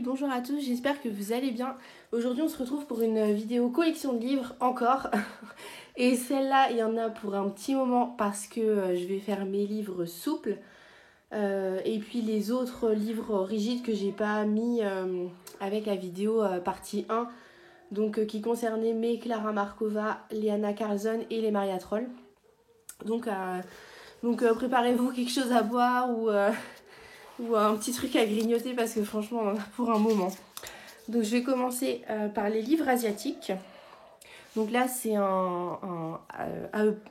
bonjour à tous, j'espère que vous allez bien. Aujourd'hui on se retrouve pour une vidéo collection de livres encore. Et celle-là il y en a pour un petit moment parce que je vais faire mes livres souples. Et puis les autres livres rigides que j'ai pas mis avec la vidéo partie 1. Donc qui concernaient mes Clara Markova, Liana Carlson et les Maria Troll. Donc préparez-vous quelque chose à boire ou un petit truc à grignoter parce que franchement on en a pour un moment. Donc je vais commencer par les livres asiatiques. Donc là c'est un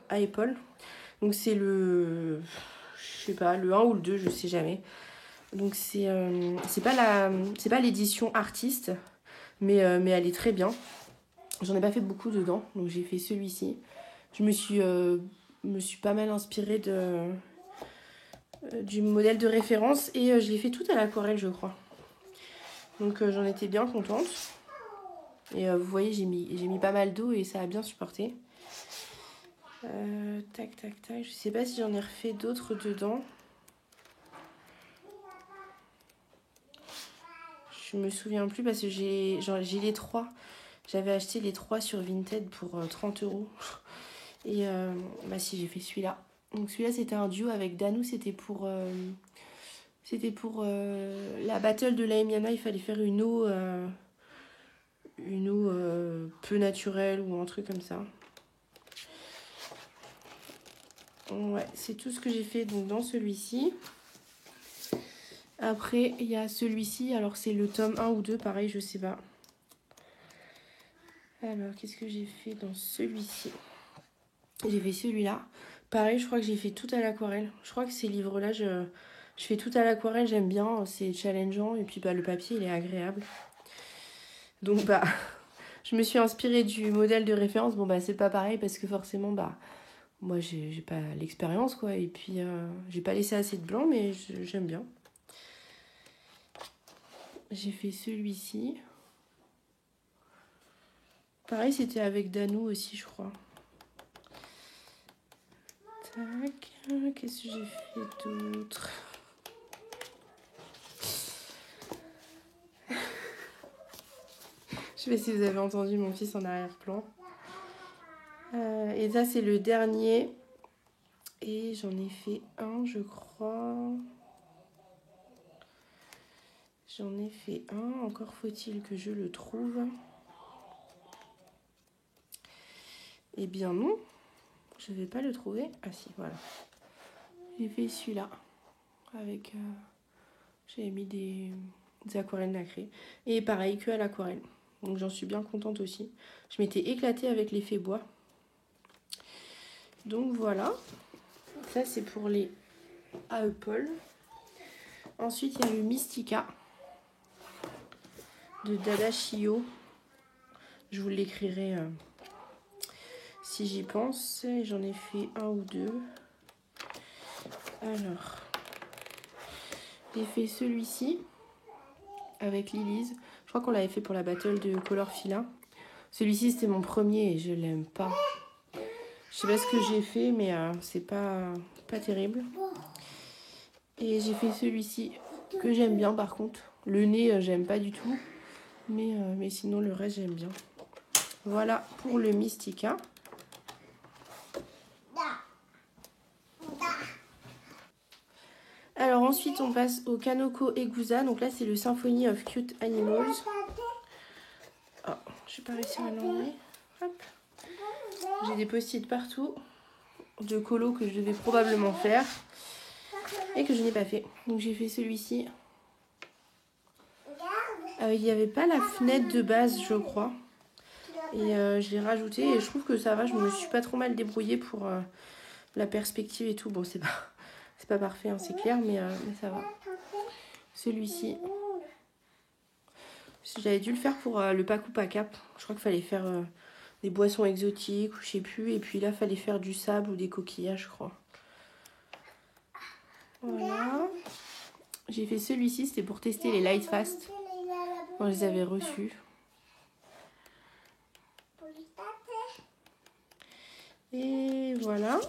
Apple. Donc c'est le, je sais pas, le 1 ou le 2, je sais jamais. Donc c'est pas l'édition artiste, mais elle est très bien. J'en ai pas fait beaucoup dedans, donc j'ai fait celui-ci. Je me suis pas mal inspirée du modèle de référence et je l'ai fait tout à l'aquarelle je crois. Donc j'en étais bien contente. Et vous voyez j'ai mis pas mal d'eau et ça a bien supporté. Tac tac tac, je sais pas si j'en ai refait d'autres dedans. Je me souviens plus parce que j'ai les 3. J'avais acheté les 3 sur Vinted pour 30 €. Et bah si, j'ai fait celui-là. Donc celui-là c'était un duo avec Danou, c'était pour la battle de la Emiana, il fallait faire une eau peu naturelle ou un truc comme ça. Ouais, c'est tout ce que j'ai fait donc dans celui-ci. Après, il y a celui-ci, alors c'est le tome 1 ou 2, pareil, je sais pas. Alors, qu'est-ce que j'ai fait dans celui-ci? J'ai fait celui-là. Pareil, je crois que j'ai fait tout à l'aquarelle. Je crois que ces livres-là, je fais tout à l'aquarelle, j'aime bien, c'est challengeant. Et puis bah, le papier, il est agréable. Donc bah, je me suis inspirée du modèle de référence. Bon bah, c'est pas pareil parce que forcément, bah, moi, j'ai pas l'expérience, quoi. Et puis, j'ai pas laissé assez de blanc, mais j'aime bien. J'ai fait celui-ci. Pareil, c'était avec Danou aussi, je crois. Tac, qu'est-ce que j'ai fait d'autre? Je sais pas si vous avez entendu mon fils en arrière-plan. Et ça, c'est le dernier. Et j'en ai fait un, je crois. J'en ai fait un. Encore faut-il que je le trouve. Eh bien non. Je vais pas le trouver. Ah si, voilà. J'ai fait celui-là. Avec... j'avais mis des aquarelles nacrées. Et pareil, que à l'aquarelle. Donc j'en suis bien contente aussi. Je m'étais éclatée avec l'effet bois. Donc voilà. Ça c'est pour les Apple. Ensuite il y a le Mystica de Dada Shio. Je vous l'écrirai si j'y pense. J'en ai fait un ou deux. Alors, j'ai fait celui-ci avec Lilise. Je crois qu'on l'avait fait pour la battle de Color Fila. Celui-ci c'était mon premier et je l'aime pas. Je sais pas ce que j'ai fait, mais c'est pas terrible. Et j'ai fait celui-ci que j'aime bien par contre. Le nez, j'aime pas du tout. Mais sinon, le reste, j'aime bien. Voilà pour le Mystica. Alors ensuite, on passe au Kanoko Egusa. Donc là, c'est le Symphony of Cute Animals. Oh, je vais pas réussir à l'enlever. Hop. J'ai des post-it partout de colos que je devais probablement faire et que je n'ai pas fait. Donc j'ai fait celui-ci. Il n'y avait pas la fenêtre de base, je crois. Et je l'ai rajouté et je trouve que ça va. Je me suis pas trop mal débrouillée pour la perspective et tout. Bon, c'est pas parfait, hein, c'est clair, mais ça va. Celui-ci. J'avais dû le faire pour le Paku Pakap. Je crois qu'il fallait faire des boissons exotiques ou je sais plus. Et puis là, il fallait faire du sable ou des coquillages, je crois. Voilà. J'ai fait celui-ci, c'était pour tester les Light Fast quand je les avais reçus. Et voilà.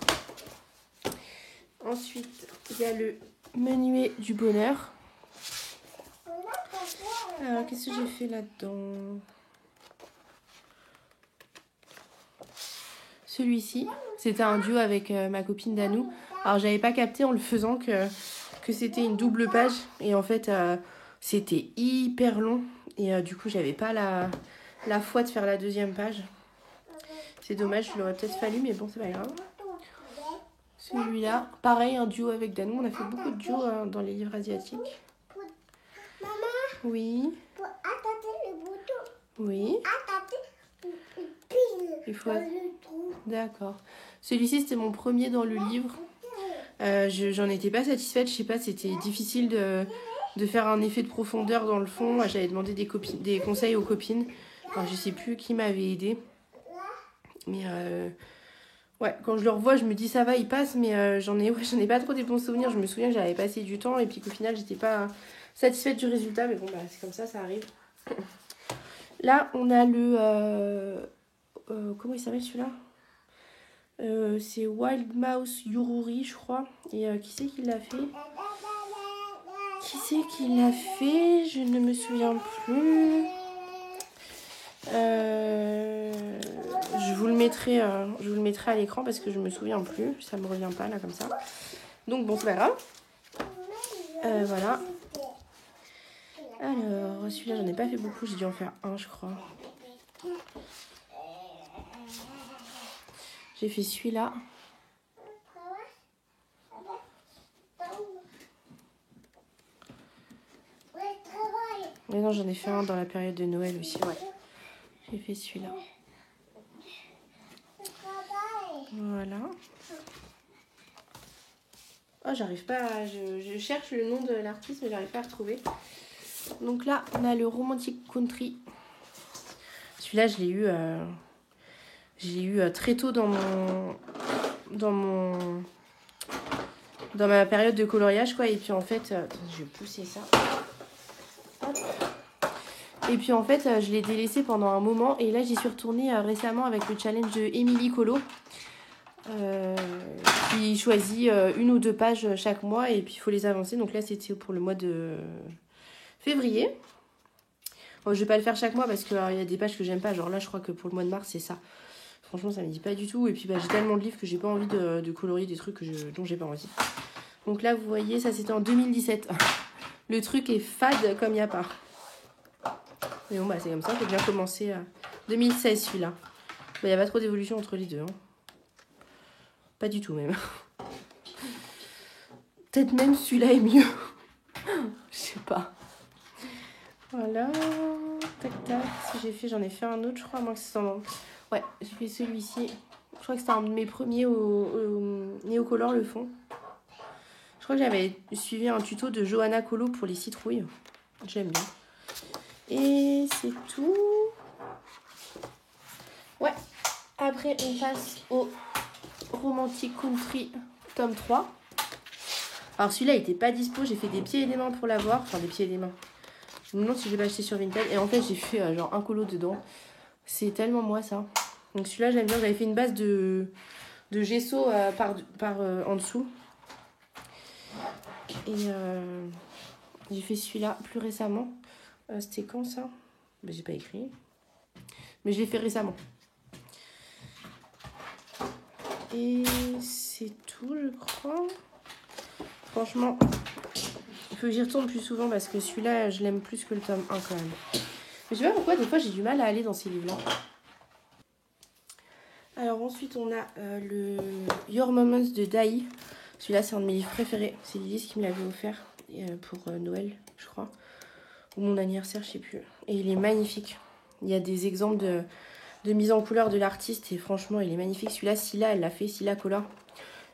Ensuite, il y a le Menuet du bonheur. Alors, qu'est-ce que j'ai fait là-dedans? Celui-ci, c'était un duo avec ma copine Danou. Alors, j'avais pas capté en le faisant que c'était une double page. Et en fait, c'était hyper long. Et du coup, j'avais pas la foi de faire la deuxième page. C'est dommage, je l'aurais peut-être fallu, mais bon, c'est pas grave. Celui-là, pareil, un duo avec Danou. On a fait beaucoup de duos dans les livres asiatiques. Maman, Oui. pour attacher le bouton, Oui. attacher une pile Il faut... dans le trou. D'accord. Celui-ci, c'était mon premier dans le livre. J'en étais pas satisfaite. Je sais pas, c'était difficile de faire un effet de profondeur dans le fond. J'avais demandé des conseils aux copines. Alors, je sais plus qui m'avait aidé. Mais ouais, quand je le revois, je me dis ça va, il passe. Mais j'en ai pas trop des bons souvenirs. Je me souviens que j'avais passé du temps et puis qu'au final, j'étais pas satisfaite du résultat. Mais bon, bah, c'est comme ça arrive. Là, on a le... comment il s'appelle celui-là? C'est Wild Mouse Yururi, je crois. Et qui c'est qui l'a fait? Qui c'est qui l'a fait? Je ne me souviens plus. Je vous le mettrai à l'écran parce que je me souviens plus. Ça me revient pas là comme ça. Donc bon, c'est pas grave. Voilà. Alors, celui-là, j'en ai pas fait beaucoup. J'ai dû en faire un, je crois. J'ai fait celui-là. Mais non, j'en ai fait un dans la période de Noël aussi, ouais. J'ai fait celui-là. Voilà. Oh, j'arrive pas à... Je cherche le nom de l'artiste, mais j'arrive pas à retrouver. Donc là, on a le Romantic Country. Celui-là, je l'ai eu très tôt dans ma période de coloriage, quoi. Et puis en fait, attends, je vais pousser ça. Hop. Et puis en fait, je l'ai délaissé pendant un moment. Et là, j'y suis retournée récemment avec le challenge de Émilie Colo. Qui choisit une ou deux pages chaque mois. Et puis il faut les avancer. Donc là, c'était pour le mois de février. Bon, je vais pas le faire chaque mois parce qu'il y a des pages que j'aime pas. Genre là, je crois que pour le mois de mars, c'est ça. Franchement, ça me dit pas du tout. Et puis bah, j'ai tellement de livres que j'ai pas envie de colorier des trucs dont j'ai pas envie. Donc là, vous voyez, ça c'était en 2017. Le truc est fade comme il n'y a pas. Mais bon, bah c'est comme ça. Faut bien commencer à 2016 celui-là. Il n'y a pas trop d'évolution entre les deux. Hein. Pas du tout même. Peut-être même celui-là est mieux. Je sais pas. Voilà. Tac tac. Ce que j'ai fait, j'en ai fait un autre, je crois. Moi, que c'est sans... Ouais, j'ai fait celui-ci. Je crois que c'était un de mes premiers au Néocolor, le fond. Je crois que j'avais suivi un tuto de Johanna Colo pour les citrouilles. J'aime bien. Et c'est tout. Ouais. Après, on passe au Romantic Country tome 3. Alors celui-là, il était pas dispo. J'ai fait des pieds et des mains pour l'avoir. Enfin, des pieds et des mains. Je me demande si je l'ai pas acheté sur Vinted. Et en fait, j'ai fait genre un colo dedans. C'est tellement moi, ça. Donc celui-là, j'aime bien. J'avais fait une base de gesso par en dessous. Et j'ai fait celui-là plus récemment. C'était quand, ça? Ben, j'ai pas écrit. Mais je l'ai fait récemment. Et c'est tout, je crois. Franchement, il faut que j'y retourne plus souvent parce que celui-là, je l'aime plus que le tome 1 quand même. Mais je sais pas pourquoi, des fois, j'ai du mal à aller dans ces livres-là. Alors ensuite, on a le Your Moments de Dai. Celui-là, c'est un de mes livres préférés. C'est Lise qui me l'avait offert pour Noël, je crois. Ou mon anniversaire, je sais plus. Et il est magnifique. Il y a des exemples de mise en couleur de l'artiste et franchement, il est magnifique. Celui-là, Scylla, elle l'a fait. Scylla Color.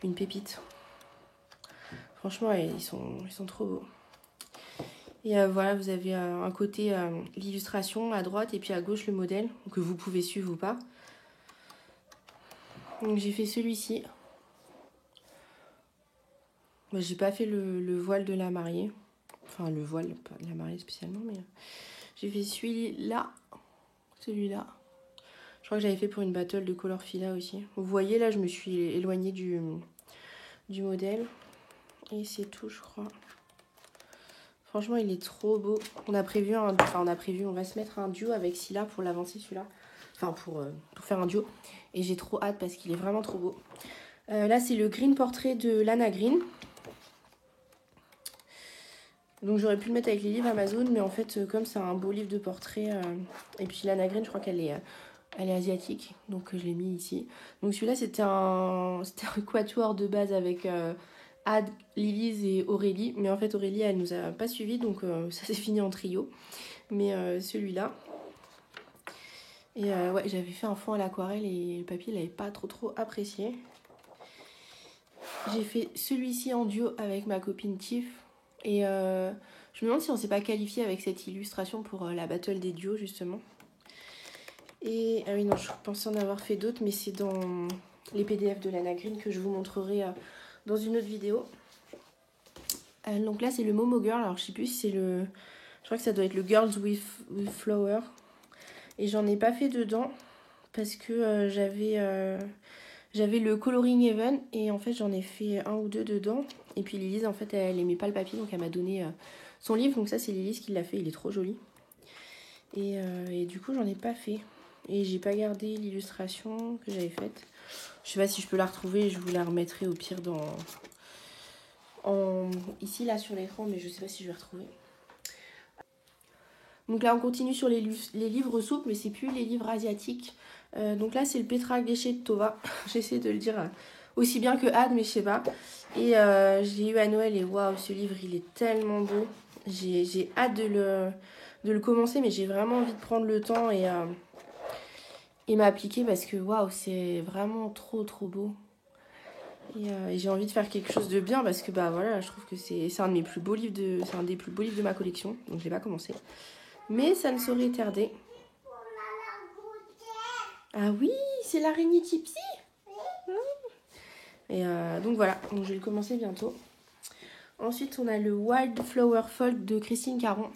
Une pépite. Franchement, ils sont trop beaux. Et voilà, vous avez un côté l'illustration à droite et puis à gauche le modèle que vous pouvez suivre ou pas. Donc j'ai fait celui-ci. Bah, j'ai pas fait le voile de la mariée. Enfin, le voile, pas de la mariée spécialement, mais j'ai fait celui-là. Celui-là. Je crois que j'avais fait pour une battle de Color Fila aussi. Vous voyez, là, je me suis éloignée du modèle. Et c'est tout, je crois. Franchement, il est trop beau. On va se mettre un duo avec Scylla pour l'avancer celui-là. Enfin, pour faire un duo. Et j'ai trop hâte parce qu'il est vraiment trop beau. Là, c'est le Green Portrait de Lana Green. Donc, j'aurais pu le mettre avec les livres Amazon. Mais en fait, comme c'est un beau livre de portrait. Et puis, Lana Green, je crois qu'elle est asiatique. Donc, je l'ai mis ici. Donc, celui-là, c'était un quatuor de base avec... Ad, Lilise et Aurélie, mais en fait Aurélie elle nous a pas suivis donc ça s'est fini en trio, mais celui-là et ouais, j'avais fait un fond à l'aquarelle et le papier l'avait pas trop apprécié. J'ai fait celui-ci en duo avec ma copine Tiff et je me demande si on s'est pas qualifié avec cette illustration pour la battle des duos justement. Et ah oui non, je pensais en avoir fait d'autres, mais c'est dans les PDF de Lana Green que je vous montrerai dans une autre vidéo. Donc là c'est le Momo Girl, alors je sais plus si c'est le... Je crois que ça doit être le Girls with Flower. Et j'en ai pas fait dedans parce que j'avais le Coloring Even et en fait j'en ai fait un ou deux dedans. Et puis Lilise en fait elle aimait pas le papier donc elle m'a donné son livre. Donc ça c'est Lilise qui l'a fait, il est trop joli. Et du coup j'en ai pas fait. Et j'ai pas gardé l'illustration que j'avais faite. Je sais pas si je peux la retrouver, je vous la remettrai au pire ici là sur l'écran, mais je sais pas si je vais retrouver. Donc là on continue sur les livres souples, mais c'est plus les livres asiatiques. Donc là c'est le Petra Geshe de Tova. J'essaie de le dire aussi bien que Ad, mais je sais pas. Et je l'ai eu à Noël et waouh, ce livre il est tellement beau. J'ai hâte de le commencer, mais j'ai vraiment envie de prendre le temps et m'appliquer parce que waouh, c'est vraiment trop beau. Et j'ai envie de faire quelque chose de bien parce que bah voilà, je trouve que c'est un de mes plus beaux livres c'est un des plus beaux livres de ma collection. Donc je l'ai pas commencé. Mais ça ne saurait tarder. Ah oui, c'est l'araignée Gypsy. Et donc voilà, donc je vais le commencer bientôt. Ensuite, on a le Wildflower Fold de Christine Caron.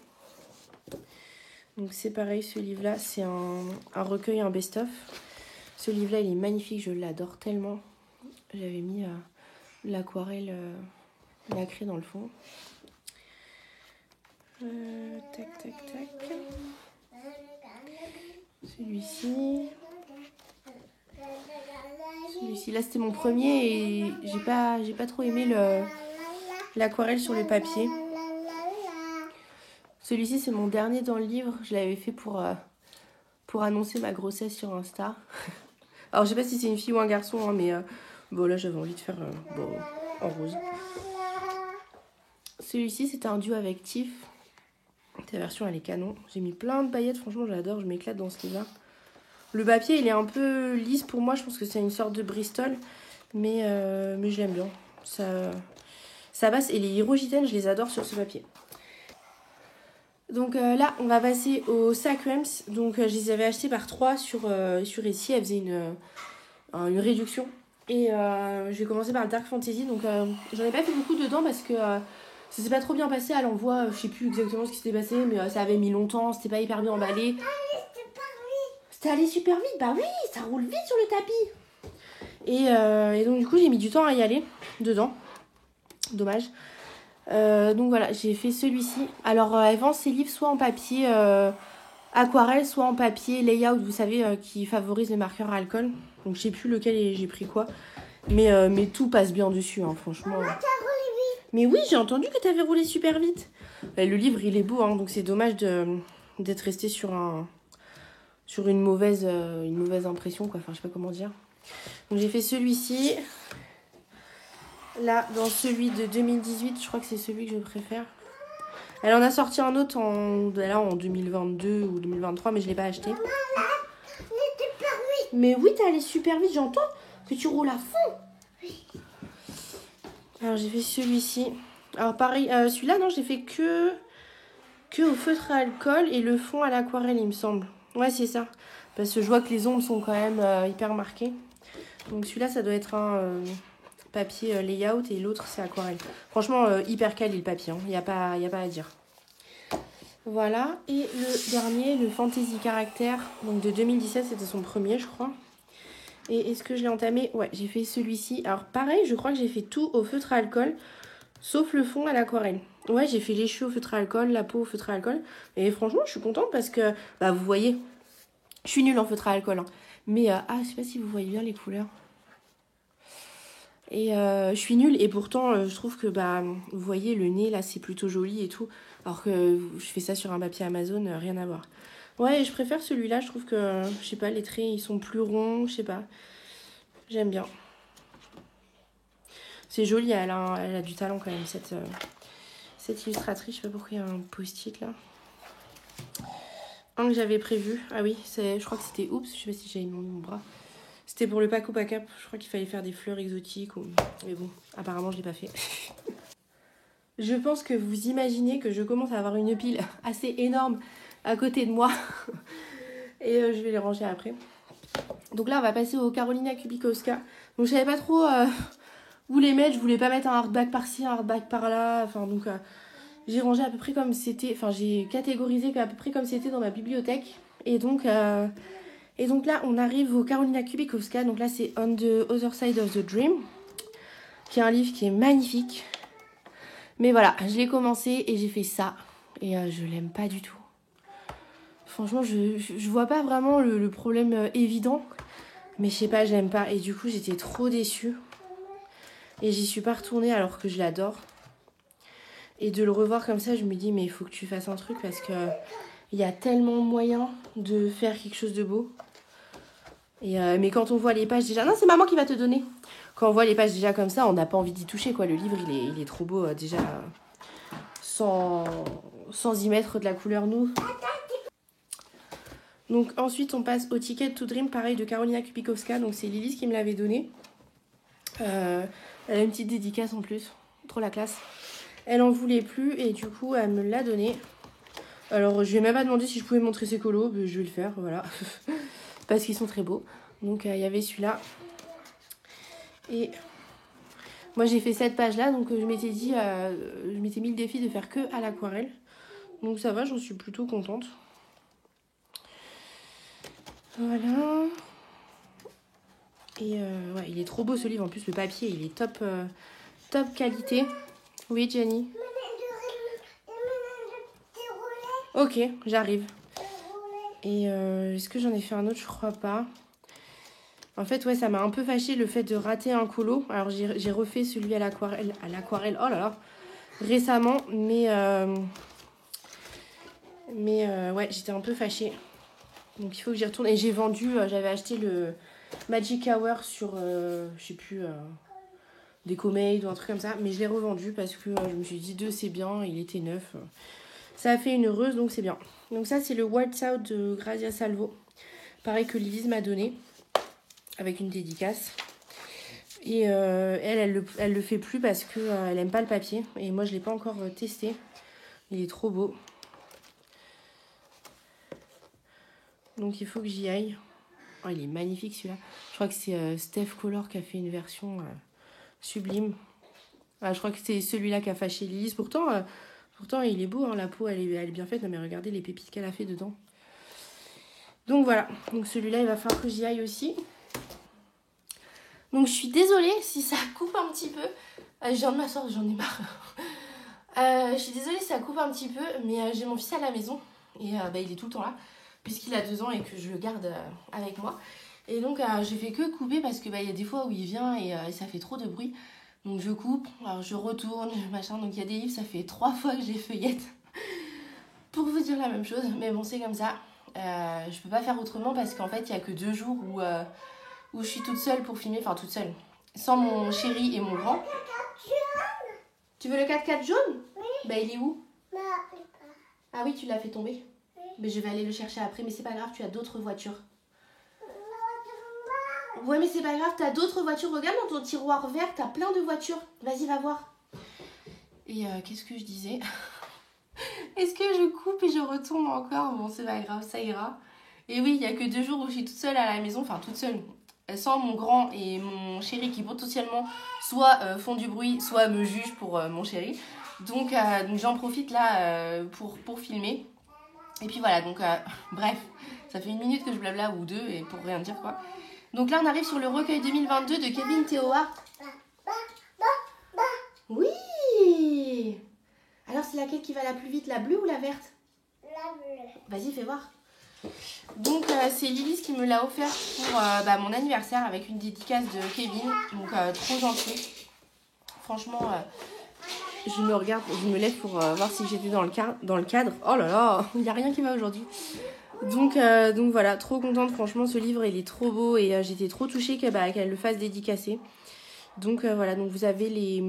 Donc c'est pareil, ce livre-là, c'est un recueil, un best-of. Ce livre-là, il est magnifique, je l'adore tellement. J'avais mis l'aquarelle nacrée dans le fond. Tac. Celui-ci, là c'était mon premier et j'ai pas trop aimé l'aquarelle sur le papier. Celui-ci c'est mon dernier dans le livre, je l'avais fait pour annoncer ma grossesse sur Insta. Alors je sais pas si c'est une fille ou un garçon, hein, mais bon là j'avais envie de faire en rose. Celui-ci c'était un duo avec Tiff. Cette version elle est canon. J'ai mis plein de paillettes, franchement j'adore, je m'éclate dans ce livre-là. Le papier il est un peu lisse pour moi, je pense que c'est une sorte de Bristol, mais je l'aime bien. Ça passe et les hirogitènes je les adore sur ce papier. Donc là on va passer aux Sacrams. Donc je les avais achetés par 3 sur Etsy, elles faisaient une réduction. Et je vais commencer par le Dark Fantasy. Donc j'en ai pas fait beaucoup dedans parce que ça s'est pas trop bien passé à l'envoi. Je sais plus exactement ce qui s'était passé, mais ça avait mis longtemps, c'était pas hyper bien emballé. C'était allé super vite, bah oui, ça roule vite sur le tapis. Et donc du coup j'ai mis du temps à y aller dedans. Dommage. Donc voilà, j'ai fait celui-ci. Alors elle vend ses livres soit en papier aquarelle, soit en papier layout, vous savez, qui favorise les marqueurs à alcool. Donc je sais plus lequel j'ai pris quoi. Mais tout passe bien dessus, hein, franchement. Maman, t'as roulé vite. Mais oui, j'ai entendu que t'avais roulé super vite. Le livre, il est beau, hein, donc c'est dommage d'être resté sur une mauvaise impression, quoi. Enfin, je sais pas comment dire. Donc j'ai fait celui-ci. Là, dans celui de 2018, je crois que c'est celui que je préfère. Elle en a sorti un autre en 2022 ou 2023, mais je l'ai pas acheté. Maman, n'était pas vite. Mais oui, t'es allé super vite, j'entends que tu roules à fond. Alors j'ai fait celui-ci. Alors pareil, celui-là, non, j'ai fait que au feutre à alcool et le fond à l'aquarelle, il me semble. Ouais, c'est ça. Parce que je vois que les ombres sont quand même hyper marquées. Donc celui-là, ça doit être un papier layout et l'autre, c'est aquarelle. Franchement, hyper quali le papier, hein. Y a pas à dire. Voilà. Et le dernier, le Fantasy Caractère, donc de 2017, c'était son premier, je crois. Et est-ce que je l'ai entamé? Ouais, j'ai fait celui-ci. Alors pareil, je crois que j'ai fait tout au feutre à alcool. Sauf le fond à l'aquarelle. Ouais, j'ai fait les cheveux au feutre à alcool, la peau au feutre à alcool. Et franchement, je suis contente parce que, bah, vous voyez, je suis nulle en feutre à alcool. Hein. Mais, je sais pas si vous voyez bien les couleurs. Et je suis nulle. Et pourtant, je trouve que, bah, vous voyez, le nez, là, c'est plutôt joli et tout. Alors que je fais ça sur un papier Amazon, rien à voir. Ouais, je préfère celui-là. Je trouve que, je sais pas, les traits, ils sont plus ronds. Je sais pas. J'aime bien. C'est joli, elle a du talent quand même, cette illustratrice. Je sais pas pourquoi il y a un post-it là. Un que j'avais prévu. Ah oui, je crois que c'était... Oups, je sais pas si j'ai mon bras. C'était pour le Paco Pacap. Je crois qu'il fallait faire des fleurs exotiques. Mais bon, apparemment, je l'ai pas fait. Je pense que vous imaginez que je commence à avoir une pile assez énorme à côté de moi. Et je vais les ranger après. Donc là, on va passer au Carolina Kubikowska. Donc je savais pas trop où les mettre. Je voulais pas mettre un hardback par-ci, un hardback par-là. Enfin, donc... j'ai rangé à peu près comme c'était, enfin j'ai catégorisé à peu près comme c'était dans ma bibliothèque. Et donc là, on arrive au Carolina Kubikowska. Donc là, c'est On the Other Side of the Dream, qui est un livre qui est magnifique. Mais voilà, je l'ai commencé et j'ai fait ça. Et je l'aime pas du tout. Franchement, je vois pas vraiment le problème évident. Mais je sais pas, j'aime pas. Et du coup, j'étais trop déçue. Et j'y suis pas retournée alors que je l'adore. Et de le revoir comme ça, je me dis, mais il faut que tu fasses un truc parce que il y a tellement moyen de faire quelque chose de beau. Et mais quand on voit les pages déjà... Non, c'est maman qui va te donner. Quand on voit les pages déjà comme ça, on n'a pas envie d'y toucher, quoi. Le livre, il est trop beau déjà sans y mettre de la couleur nous. Donc ensuite, on passe au Ticket to Dream, pareil, de Carolina Kubikowska. Donc c'est Lilith qui me l'avait donné. Elle a une petite dédicace en plus. Trop la classe. Elle en voulait plus et du coup, elle me l'a donné. Alors, je lui ai même pas demandé si je pouvais montrer ses colos. Mais je vais le faire, voilà. Parce qu'ils sont très beaux. Donc, il y avait celui-là. Et moi, j'ai fait cette page-là. Donc, je m'étais dit... je m'étais mis le défi de faire que à l'aquarelle. Donc, ça va, j'en suis plutôt contente. Voilà. Et ouais, il est trop beau ce livre. En plus, le papier, il est top, top qualité. Oui, Jenny. Ok, j'arrive. Et est-ce que j'en ai fait un autre? Je crois pas. En fait, ouais, ça m'a un peu fâché le fait de rater un colo. Alors, j'ai refait celui à l'aquarelle, oh là là, récemment. Mais ouais, j'étais un peu fâchée. Donc, il faut que j'y retourne. Et j'ai vendu, j'avais acheté le Magic Hour sur, je sais plus, DecoMade ou un truc comme ça. Mais je l'ai revendu parce que je me suis dit, 2, c'est bien, il était neuf. Ça a fait une heureuse, donc c'est bien. Donc ça, c'est le White Out de Grazia Salvo. Pareil que Lise m'a donné. Avec une dédicace. Et elle le fait plus parce qu'elle aime pas le papier. Et moi, je l'ai pas encore testé. Il est trop beau. Donc, il faut que j'y aille. Oh, il est magnifique, celui-là. Je crois que c'est Steph Color qui a fait une version sublime. Ah, je crois que c'est celui-là qui a fâché Lise. Pourtant, il est beau. Hein, la peau, elle est bien faite. Non, mais regardez les pépites qu'elle a fait dedans. Donc, voilà. Donc, celui-là, il va falloir que j'y aille aussi. Donc je suis désolée si ça coupe un petit peu. Je viens de m'asseoir, j'en ai marre. Je suis désolée si ça coupe un petit peu, mais j'ai mon fils à la maison. Et il est tout le temps là, puisqu'il a 2 ans et que je le garde avec moi. Et donc j'ai fait que couper parce que y a des fois où il vient et ça fait trop de bruit. Donc je coupe, alors je retourne, machin. Donc il y a des livres, ça fait 3 fois que j'ai feuillette. Pour vous dire la même chose, mais bon c'est comme ça. Je peux pas faire autrement parce qu'en fait il y a que 2 jours où je suis toute seule pour filmer, enfin toute seule, sans mon chéri et mon grand. Tu veux le 4x4 jaune? Oui. Bah il est où? Ah oui, tu l'as fait tomber. Oui. Mais je vais aller le chercher après, mais c'est pas grave, tu as d'autres voitures. Ouais, mais c'est pas grave, t'as d'autres voitures. Regarde dans ton tiroir vert, t'as plein de voitures. Vas-y, va voir. Et qu'est-ce que je disais? Est-ce que je coupe et je retourne encore? Bon, c'est pas grave, ça ira. Et oui, il y a que 2 jours où je suis toute seule à la maison, enfin toute seule. Sans mon grand et mon chéri qui potentiellement soit font du bruit, soit me jugent pour mon chéri. Donc j'en profite là pour filmer. Et puis voilà, donc bref, ça fait 1 minute que je blabla ou 2 et pour rien dire quoi. Donc là on arrive sur le recueil 2022 de Kevin Théohart. Oui, laquelle qui va la plus vite, la bleue ou la verte? La bleue. Vas-y, fais voir. Donc c'est Lilith qui me l'a offert pour mon anniversaire avec une dédicace de Kevin. Donc trop gentil. Franchement, je me regarde, je me lève pour voir si j'étais dans le cadre. Oh là là, il n'y a rien qui va aujourd'hui. Donc voilà, trop contente. Franchement, ce livre, il est trop beau et j'étais trop touchée qu'elle le fasse dédicacer. Donc voilà, donc vous avez les...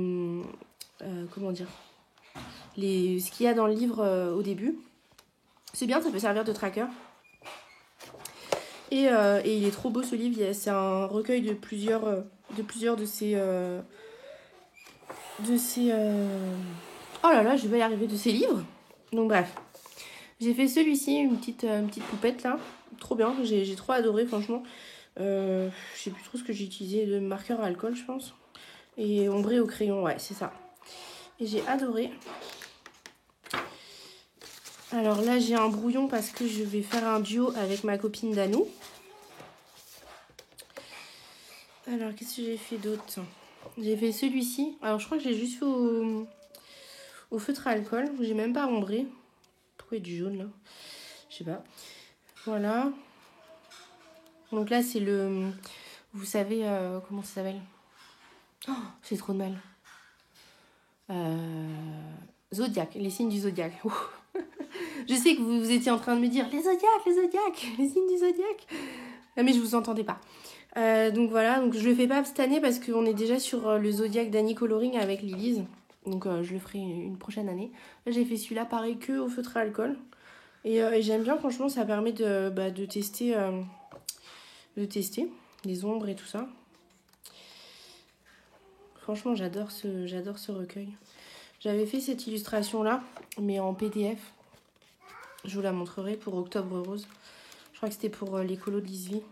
comment dire, ce qu'il y a dans le livre au début. C'est bien, ça peut servir de tracker. Et il est trop beau ce livre. C'est un recueil de plusieurs de ces... Oh là là, je vais y arriver, de ces livres. Donc bref. J'ai fait celui-ci, une petite poupette là. Trop bien, j'ai trop adoré franchement. Je sais plus trop ce que j'ai utilisé, de marqueur à alcool je pense. Et ombré au crayon, ouais c'est ça. Et j'ai adoré. Alors là j'ai un brouillon parce que je vais faire un duo avec ma copine Danou. Alors qu'est-ce que j'ai fait d'autre? J'ai fait celui-ci. Alors je crois que j'ai juste fait au feutre à alcool. J'ai même pas ombré. Pourquoi il y a du jaune là? Je sais pas. Voilà. Donc là c'est le... Vous savez comment ça s'appelle? Oh, c'est trop de mal. Zodiac, les signes du zodiaque. Je sais que vous étiez en train de me dire les zodiaques, les signes du zodiaque. Mais je vous entendais pas. Donc voilà, donc je le fais pas cette année parce qu'on est déjà sur le zodiaque d'Annie Coloring avec Lilise. Donc je le ferai une prochaine année. Là j'ai fait celui-là pareil que au feutre à alcool. Et j'aime bien, franchement, ça permet de tester les ombres et tout ça. Franchement, j'adore ce recueil. J'avais fait cette illustration-là, mais en PDF. Je vous la montrerai pour Octobre Rose. Je crois que c'était pour l'écolo de Lisvie.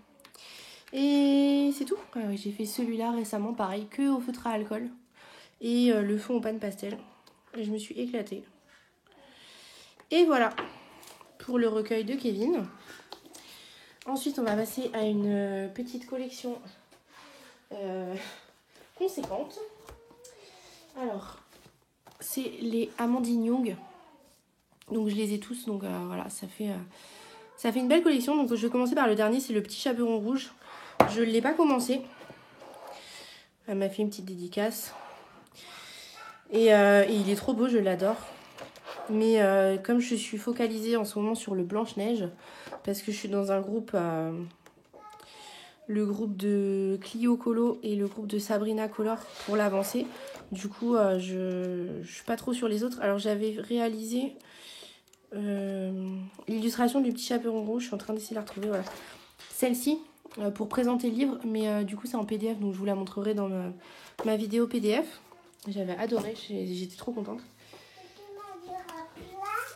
Et c'est tout. Ah ouais, j'ai fait celui-là récemment, pareil, que au feutre à alcool. Et le fond au pan pastel. Et je me suis éclatée. Et voilà, pour le recueil de Kevin. Ensuite, on va passer à une petite collection conséquente. Alors, c'est les Amandine Young. Donc, je les ai tous. Donc, voilà, ça fait une belle collection. Donc, je vais commencer par le dernier. C'est le Petit Chaperon Rouge. Je ne l'ai pas commencé. Elle m'a fait une petite dédicace. Et il est trop beau, je l'adore. Mais comme je suis focalisée en ce moment sur le Blanche-Neige, parce que je suis dans un groupe, le groupe de Clio Colo et le groupe de Sabrina Color pour l'avancée. Du coup, je suis pas trop sur les autres. Alors j'avais réalisé l'illustration du Petit Chaperon Rouge. Je suis en train d'essayer de la retrouver. Voilà. Celle-ci, pour présenter le livre. Mais du coup, c'est en PDF, donc je vous la montrerai dans ma vidéo PDF. J'avais adoré, j'étais trop contente.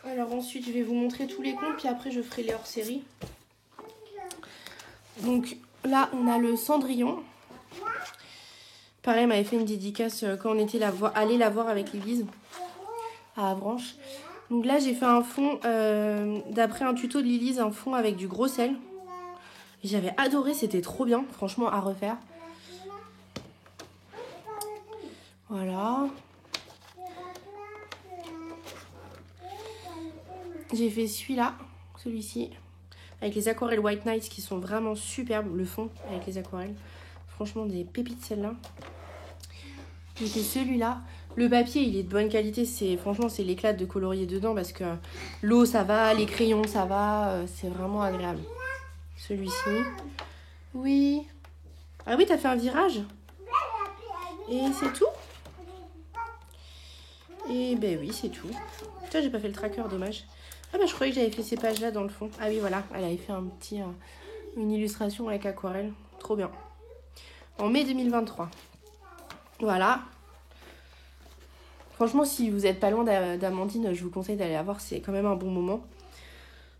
Alors ensuite, je vais vous montrer tous les contes, puis après, je ferai les hors-série. Donc là, on a le Cendrillon. Pareil, elle m'avait fait une dédicace quand on était allé la voir avec l'église à Avranches. Donc là, j'ai fait un fond, d'après un tuto de Lilise, un fond avec du gros sel. J'avais adoré, c'était trop bien, franchement, à refaire. Voilà. J'ai fait celui-ci, avec les aquarelles White Nights qui sont vraiment superbes. Le fond avec les aquarelles. Franchement, des pépites celle-là. J'ai fait celui-là. Le papier, il est de bonne qualité. Franchement, c'est l'éclat de colorier dedans parce que l'eau, ça va, les crayons, ça va. C'est vraiment agréable. Celui-ci. Oui. Ah oui, t'as fait un virage. Et c'est tout. Et ben oui, c'est tout. Putain, j'ai pas fait le tracker, dommage. Ah bah je croyais que j'avais fait ces pages-là dans le fond. Ah oui, voilà, elle avait fait une illustration avec aquarelle. Trop bien. En mai 2023. Voilà. Franchement, si vous n'êtes pas loin d'Amandine, je vous conseille d'aller la voir. C'est quand même un bon moment.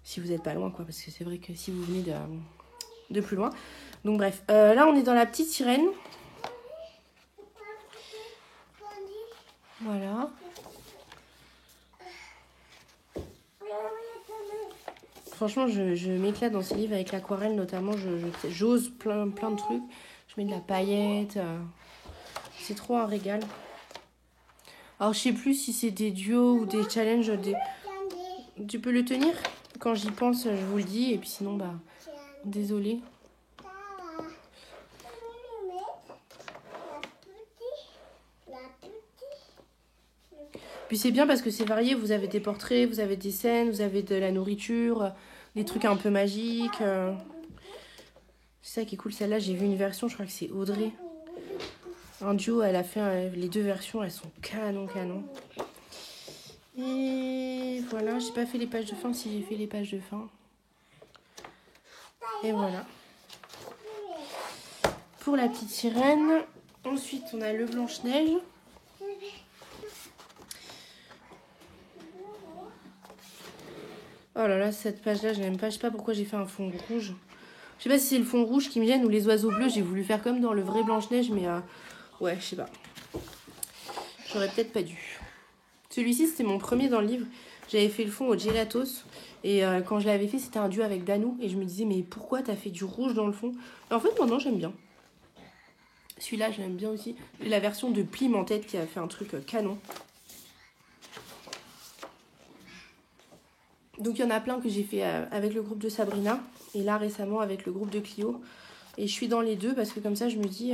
Si vous n'êtes pas loin, quoi. Parce que c'est vrai que si vous venez de plus loin. Donc bref. Là, on est dans la petite sirène. Voilà. Franchement, je m'éclate dans ces livres avec l'aquarelle notamment. J'ose plein de trucs. Je mets de la paillette. C'est trop un régal. Alors je sais plus si c'est des duos ou des challenges. Attendez. Tu peux le tenir? Quand j'y pense, je vous le dis. Et puis sinon, bah, Tiens. désolée. Ça va. Je vais le mettre. La petite. Puis c'est bien parce que c'est varié. Vous avez des portraits, vous avez des scènes, vous avez de la nourriture, des trucs un peu magiques. C'est ça qui est cool. Celle-là, j'ai vu une version, je crois que c'est Audrey. Un duo, elle a fait les deux versions, elles sont canon. Et voilà, j'ai pas fait les pages de fin. Si j'ai fait les pages de fin. Et voilà. Pour la petite sirène. Ensuite, on a le Blanche-Neige. Oh là là, cette page-là, je n'aime pas. Je sais pas pourquoi j'ai fait un fond rouge. Je sais pas si c'est le fond rouge qui me gêne ou les oiseaux bleus. J'ai voulu faire comme dans le vrai Blanche-Neige, mais ouais, je sais pas. J'aurais peut-être pas dû. Celui-ci, c'était mon premier dans le livre. J'avais fait le fond au gelatos. Et quand je l'avais fait, c'était un duo avec Danou. Et je me disais, mais pourquoi t'as fait du rouge dans le fond? Et en fait, maintenant, j'aime bien. Celui-là, je l'aime bien aussi. J'ai la version de Plim en tête qui a fait un truc canon. Donc, il y en a plein que j'ai fait avec le groupe de Sabrina. Et là, récemment, avec le groupe de Clio. Et je suis dans les deux parce que comme ça, je me dis,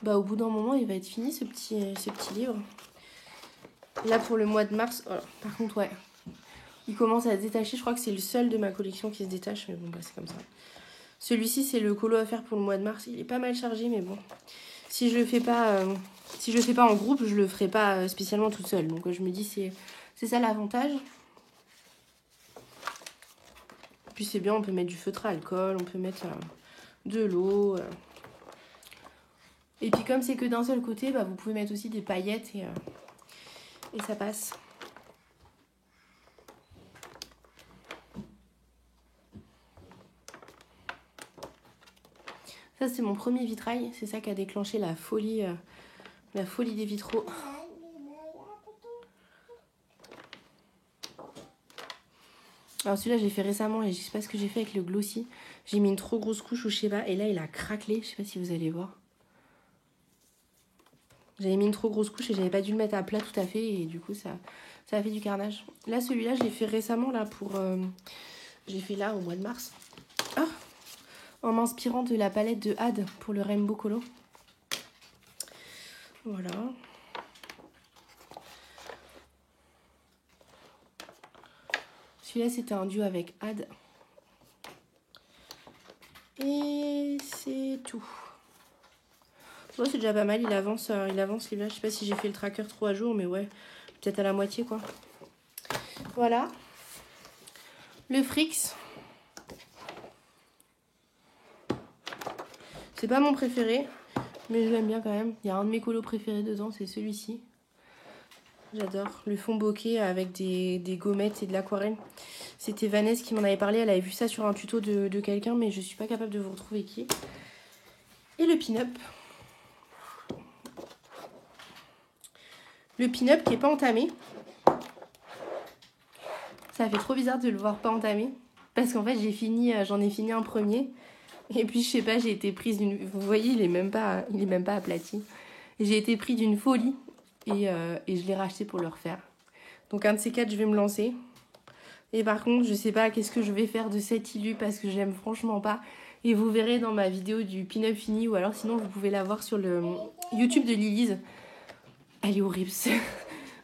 bah, au bout d'un moment, il va être fini ce petit livre. Là, pour le mois de mars, oh, par contre, ouais, il commence à se détacher. Je crois que c'est le seul de ma collection qui se détache, mais bon, bah, c'est comme ça. Celui-ci, c'est le colo à faire pour le mois de mars. Il est pas mal chargé, mais bon. Si je le fais pas, en groupe, je le ferai pas spécialement toute seule. Donc, je me dis, c'est ça l'avantage. Puis, c'est bien, on peut mettre du feutre à alcool, on peut mettre de l'eau. Et puis, comme c'est que d'un seul côté, bah, vous pouvez mettre aussi des paillettes et ça passe. Ça, c'est mon premier vitrail. C'est ça qui a déclenché la folie des vitraux. Alors celui-là, je l'ai fait récemment et je sais pas ce que j'ai fait avec le glossy. J'ai mis une trop grosse couche ou je sais pas. Et là, il a craquelé. Je sais pas si vous allez voir. J'avais mis une trop grosse couche et j'avais pas dû le mettre à plat tout à fait. Et du coup, ça a fait du carnage. Là, celui-là, je l'ai fait récemment là pour... j'ai fait là au mois de mars. Ah, en m'inspirant de la palette de Had pour le Rainbow Colo. Voilà. Celui-là, c'était un duo avec Had. Et c'est tout. Ouais, c'est déjà pas mal. Il avance celui-là. Je sais pas si j'ai fait le tracker 3 jours, mais ouais, peut-être à la moitié, quoi. Voilà. Le Frix. C'est pas mon préféré, mais je l'aime bien quand même. Il y a un de mes colos préférés dedans, c'est celui-ci. J'adore. Le fond bokeh avec des gommettes et de l'aquarelle. C'était Vanessa qui m'en avait parlé. Elle avait vu ça sur un tuto de quelqu'un, mais je suis pas capable de vous retrouver qui. Et le pin-up. Le pin-up qui est pas entamé. Ça fait trop bizarre de le voir pas entamé. Parce qu'en fait, j'en ai fini un premier. Et puis, je sais pas, j'ai été prise d'une... Vous voyez, il est même pas aplati. J'ai été prise d'une folie. Et je l'ai racheté pour le refaire. Donc, un de ces quatre, je vais me lancer. Et par contre, je sais pas qu'est-ce que je vais faire de cet illu parce que j'aime franchement pas. Et vous verrez dans ma vidéo du pin-up fini. Ou alors, sinon, vous pouvez la voir sur le YouTube de Lilise. Elle est horrible.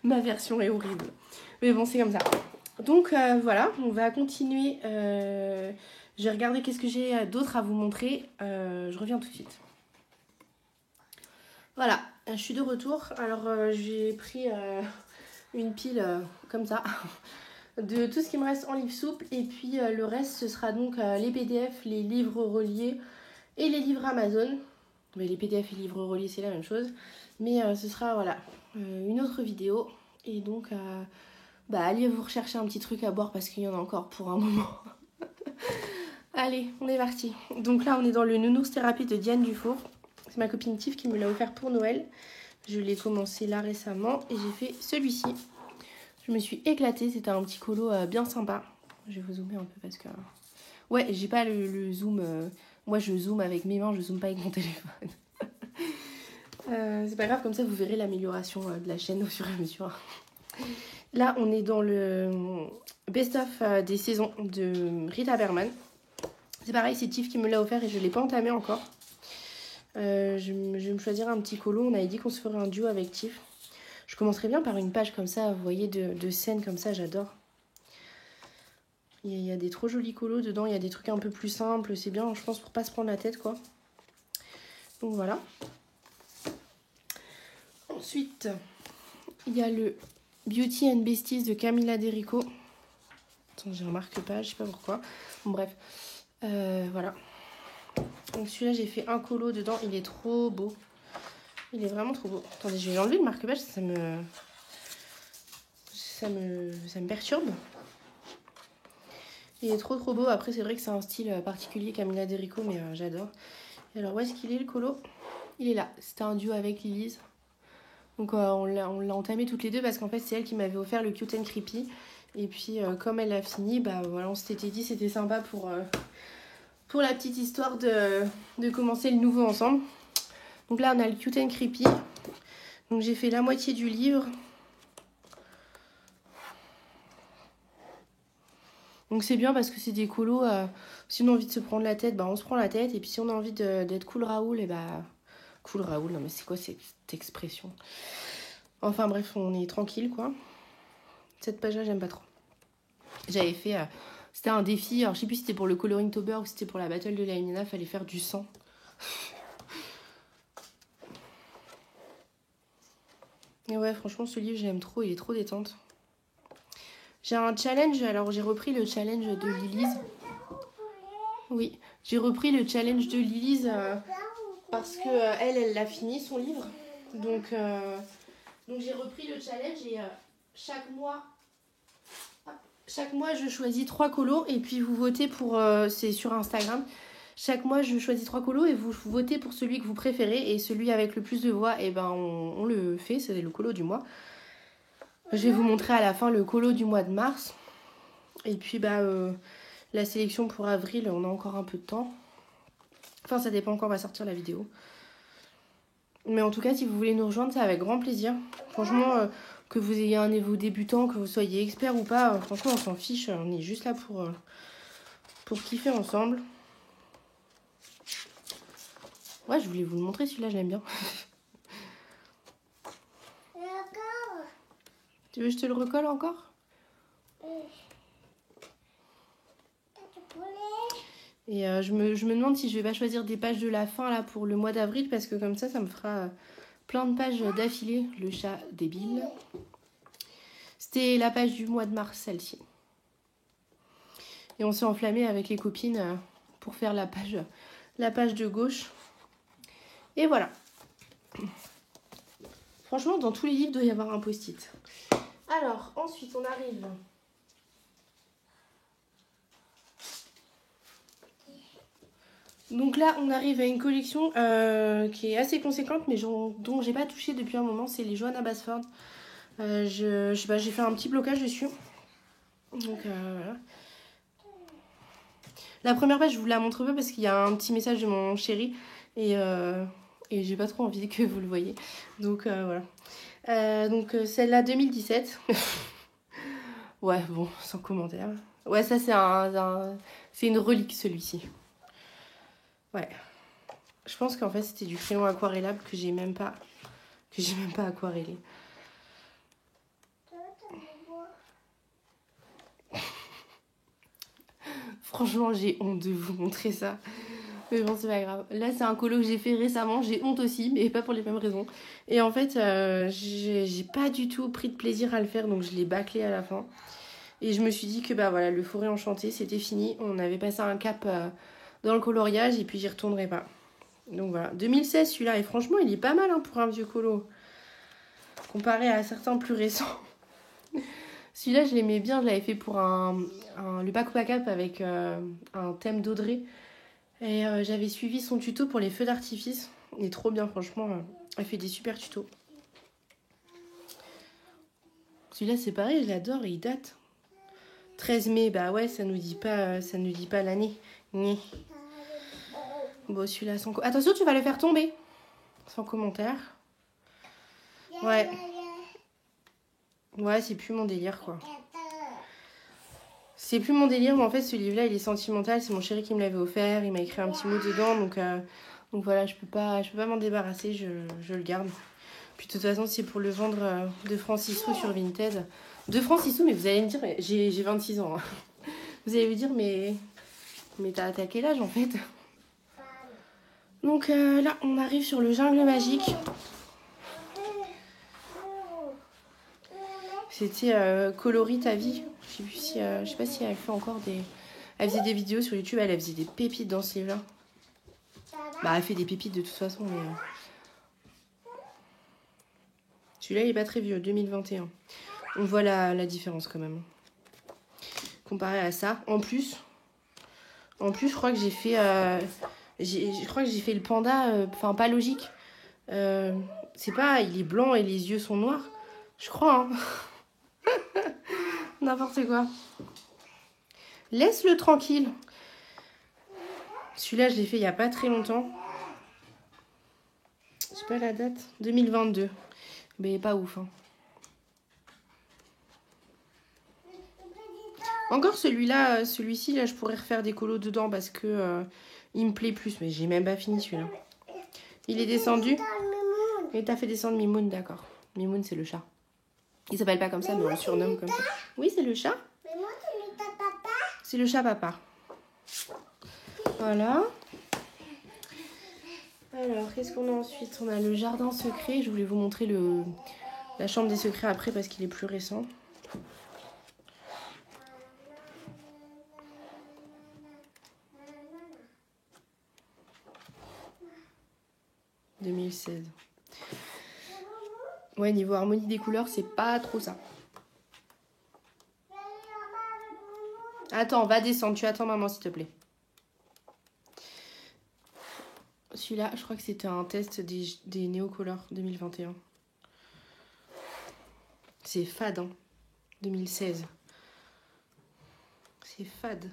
Ma version est horrible. Mais bon, c'est comme ça. Donc, voilà. On va continuer. Je vais regarder qu'est-ce que j'ai d'autre à vous montrer. Je reviens tout de suite. Voilà. Je suis de retour. Alors, j'ai pris une pile comme ça de tout ce qui me reste en livre souple. Et puis, le reste, ce sera donc les PDF, les livres reliés et les livres Amazon. Mais les PDF et les livres reliés, c'est la même chose. Mais ce sera, voilà, une autre vidéo. Et donc, allez vous rechercher un petit truc à boire parce qu'il y en a encore pour un moment. Allez, on est parti. Donc là, on est dans le Nounours Thérapie de Diane Dufour. C'est ma copine Tiff qui me l'a offert pour Noël. Je l'ai commencé là récemment et j'ai fait celui-ci. Je me suis éclatée. C'était un petit colo bien sympa. Je vais vous zoomer un peu parce que... Ouais, j'ai pas le zoom... Moi, je zoome avec mes mains, je zoome pas avec mon téléphone. C'est pas grave, comme ça vous verrez l'amélioration de la chaîne au fur et à mesure. Là, on est dans le best-of des saisons de Rita Berman. C'est pareil, c'est Tiff qui me l'a offert et je ne l'ai pas entamé encore. Je vais me choisir un petit colo. On avait dit qu'on se ferait un duo avec Tiff. Je commencerai bien par une page comme ça, vous voyez, de scènes comme ça, j'adore. Il y a des trop jolis colos dedans, il y a des trucs un peu plus simples. C'est bien, je pense, pour pas se prendre la tête, quoi. Donc voilà. Ensuite, il y a le Beauty and Besties de Camilla Derico. Attends, j'ai un marque-page, je sais pas pourquoi. Bon, bref. Voilà. Donc celui-là, j'ai fait un colo dedans. Il est trop beau. Il est vraiment trop beau. Attendez, je vais enlever le marque-page. Ça me perturbe. Il est trop beau. Après, c'est vrai que c'est un style particulier, Camilla Derico, mais j'adore. Et alors, où est-ce qu'il est, le colo? Il est là. C'était un duo avec Lilise. Donc on l'a entamé toutes les deux parce qu'en fait c'est elle qui m'avait offert le Cute and Creepy. Et puis comme elle a fini, bah voilà, on s'était dit c'était sympa pour la petite histoire de commencer le nouveau ensemble. Donc là on a le Cute and Creepy. Donc j'ai fait la moitié du livre. Donc c'est bien parce que c'est des colos, si on a envie de se prendre la tête, bah on se prend la tête. Et puis si on a envie d'être cool Raoul, et bah... Cool Raoul, non mais c'est quoi cette expression? Enfin bref, on est tranquille quoi. Cette page là j'aime pas trop. J'avais fait, c'était un défi, alors je sais plus si c'était pour le Coloring Tober ou si c'était pour la battle de la Nina, fallait faire du sang. Et ouais franchement ce livre j'aime trop, il est trop détente. J'ai un challenge, alors j'ai repris le challenge de Lilise. Oui, j'ai repris le challenge de Lilise parce que elle l'a fini son livre. Donc j'ai repris le challenge et chaque mois je choisis 3 colos et puis vous votez pour, c'est sur Instagram. Chaque mois je choisis 3 colos et vous votez pour celui que vous préférez et celui avec le plus de voix, et ben on le fait, c'est le colo du mois. Je vais vous montrer à la fin le colo du mois de mars. Et puis bah la sélection pour avril, on a encore un peu de temps. Enfin ça dépend quand on va sortir la vidéo. Mais en tout cas, si vous voulez nous rejoindre, c'est avec grand plaisir. Franchement, que vous ayez un niveau débutant, que vous soyez expert ou pas, franchement, on s'en fiche. On est juste là pour kiffer ensemble. Ouais, je voulais vous le montrer, celui-là, je l'aime bien. Tu veux que je te le recolle encore? Et je me demande si je vais pas choisir des pages de la fin là pour le mois d'avril, parce que comme ça me fera plein de pages d'affilée. Le chat débile. C'était la page du mois de mars, celle-ci. Et on s'est enflammé avec les copines pour faire la page de gauche. Et voilà. Franchement, dans tous les livres, il doit y avoir un post-it. Alors, ensuite, on arrive... Donc là, on arrive à une collection qui est assez conséquente, mais dont j'ai pas touché depuis un moment. C'est les Johanna Basford. Je sais pas, j'ai fait un petit blocage dessus. Donc voilà. La première page, je vous la montre pas parce qu'il y a un petit message de mon chéri. Et j'ai pas trop envie que vous le voyez. Donc voilà. Donc celle-là, 2017. Ouais, bon, sans commentaire. Ouais, ça c'est une relique, celui-ci. Ouais. Je pense qu'en fait c'était du crayon aquarellable que j'ai même pas aquarellé. Franchement, j'ai honte de vous montrer ça. Mais bon, c'est pas grave. Là, c'est un colo que j'ai fait récemment. J'ai honte aussi, mais pas pour les mêmes raisons. Et en fait, j'ai pas du tout pris de plaisir à le faire, donc je l'ai bâclé à la fin. Et je me suis dit que bah voilà, le Forêt Enchantée, c'était fini. On avait passé un cap dans le coloriage et puis j'y retournerai pas. Donc voilà, 2016 celui-là, et franchement il est pas mal hein, pour un vieux colo. Comparé à certains plus récents. Celui-là je l'aimais bien, je l'avais fait pour le pack pack-up avec un thème d'Audrey. Et j'avais suivi son tuto pour les feux d'artifice. Il est trop bien franchement, elle fait des super tutos. Celui-là c'est pareil, je l'adore et il date. 13 mai, bah ouais, ça nous dit pas l'année. Bon, celui-là, attention, tu vas le faire tomber. Sans commentaire. Ouais. Ouais, c'est plus mon délire, quoi. C'est plus mon délire, mais en fait, ce livre-là, il est sentimental. C'est mon chéri qui me l'avait offert. Il m'a écrit un petit mot dedans, donc voilà, je peux pas m'en débarrasser. Je le garde. Puis de toute façon, c'est pour le vendre de francs 6 sous sur Vinted. De francs 6 sous, mais vous allez me dire, j'ai 26 ans. Hein. Vous allez me dire, mais t'as quel âge en fait? Donc là, on arrive sur le jungle magique. C'était Coloris ta vie. Je sais pas si elle fait encore des... Elle faisait des vidéos sur YouTube, elle faisait des pépites dans ce livre-là. Bah, elle fait des pépites de toute façon, mais... Celui-là, il est pas très vieux, 2021. On voit la différence quand même. Comparé à ça. En plus, je crois que j'ai fait... je crois que j'ai fait le panda, enfin pas logique. C'est pas, il est blanc et les yeux sont noirs. Je crois, hein. N'importe quoi. Laisse-le tranquille. Celui-là, je l'ai fait il y a pas très longtemps. Je sais pas la date. 2022. Mais pas ouf, hein. Encore celui-là, celui-ci, là, je pourrais refaire des colos dedans parce que il me plaît plus. Mais j'ai même pas fini celui-là. Il est descendu. Et t'as fait descendre Mimoun, d'accord. Mimoun, c'est le chat. Il s'appelle pas comme ça, mais on le surnomme comme ça. Oui, c'est le chat. Mais moi, c'est le papa. C'est le chat papa. Voilà. Alors, qu'est-ce qu'on a ensuite? On a le jardin secret. Je voulais vous montrer la chambre des secrets après parce qu'il est plus récent. « 2016. » Ouais, niveau harmonie des couleurs, c'est pas trop ça. Attends, va descendre. Tu attends maman, s'il te plaît. Celui-là, je crois que c'était un test des néocolores 2021. C'est fade, hein. 2016. C'est fade.